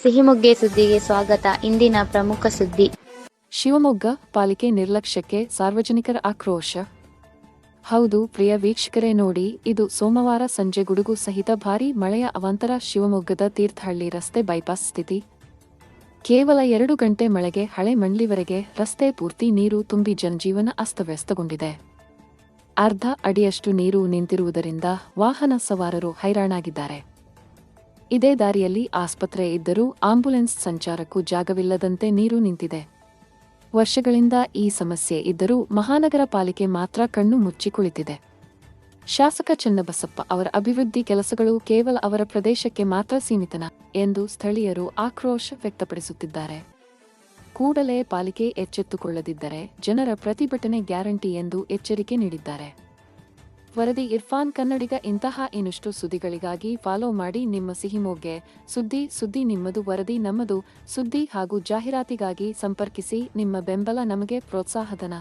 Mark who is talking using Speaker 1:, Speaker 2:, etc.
Speaker 1: ಸಿಹಿಮೊಗ್ಗೆ ಸುದ್ದಿಗೆ ಸ್ವಾಗತ. ಇಂದಿನ ಪ್ರಮುಖ ಸುದ್ದಿ.
Speaker 2: ಶಿವಮೊಗ್ಗ ಪಾಲಿಕೆ ನಿರ್ಲಕ್ಷ್ಯಕ್ಕೆ ಸಾರ್ವಜನಿಕರ ಆಕ್ರೋಶ. ಹೌದು ಪ್ರಿಯ ವೀಕ್ಷಕರೇ, ನೋಡಿ, ಇದು ಸೋಮವಾರ ಸಂಜೆ ಗುಡುಗು ಸಹಿತ ಭಾರೀ ಮಳೆಯ ಅವಾಂತರ ಶಿವಮೊಗ್ಗದ ತೀರ್ಥಹಳ್ಳಿ ರಸ್ತೆ ಬೈಪಾಸ್ ಸ್ಥಿತಿ. ಕೇವಲ 2 ಗಂಟೆ ಮಳೆಗೆ ಹಳೆ ಮಂಡ್ಲಿವರೆಗೆ ರಸ್ತೆ ಪೂರ್ತಿ ನೀರು ತುಂಬಿ ಜನಜೀವನ ಅಸ್ತವ್ಯಸ್ತಗೊಂಡಿದೆ. ಅರ್ಧ ಅಡಿಯಷ್ಟು ನೀರು ನಿಂತಿರುವುದರಿಂದ ವಾಹನ ಸವಾರರು ಹೈರಾಣಾಗಿದ್ದಾರೆ. ಇದೇ ದಾರಿಯಲ್ಲಿ ಆಸ್ಪತ್ರೆ ಇದ್ದರೂ ಆಂಬ್ಯುಲೆನ್ಸ್ ಸಂಚಾರಕ್ಕೂ ಜಾಗವಿಲ್ಲದಂತೆ ನೀರು ನಿಂತಿದೆ. ವರ್ಷಗಳಿಂದ ಈ ಸಮಸ್ಯೆ ಇದ್ದರೂ ಮಹಾನಗರ ಪಾಲಿಕೆ ಮಾತ್ರ ಕಣ್ಣು ಮುಚ್ಚಿ ಕುಳಿತಿದೆ. ಶಾಸಕ ಚನ್ನಬಸಪ್ಪ ಅವರ ಅಭಿವೃದ್ಧಿ ಕೆಲಸಗಳು ಕೇವಲ ಅವರ ಪ್ರದೇಶಕ್ಕೆ ಮಾತ್ರ ಸೀಮಿತನ ಎಂದು ಸ್ಥಳೀಯರು ಆಕ್ರೋಶ ವ್ಯಕ್ತಪಡಿಸುತ್ತಿದ್ದಾರೆ. ಕೂಡಲೇ ಪಾಲಿಕೆ ಎಚ್ಚೆತ್ತುಕೊಳ್ಳದಿದ್ದರೆ ಜನರ ಪ್ರತಿಭಟನೆ ಗ್ಯಾರಂಟಿ ಎಂದು ಎಚ್ಚರಿಕೆ ನೀಡಿದ್ದಾರೆ. ವರದಿ ಇರ್ಫಾನ್ ಕನ್ನಡಿಗ. ಇಂತಹ ಇನ್ನಷ್ಟು ಸುದ್ದಿಗಳಿಗಾಗಿ ಫಾಲೋ ಮಾಡಿ ನಿಮ್ಮ ಸಿಹಿಮೊಗ್ಗೆ ಸುದ್ದಿ ನಿಮ್ಮದು, ವರದಿ ನಮ್ಮದು. ಸುದ್ದಿ ಹಾಗೂ ಜಾಹೀರಾತಿಗಾಗಿ ಸಂಪರ್ಕಿಸಿ. ನಿಮ್ಮ ಬೆಂಬಲ ನಮಗೆ ಪ್ರೋತ್ಸಾಹಧನ.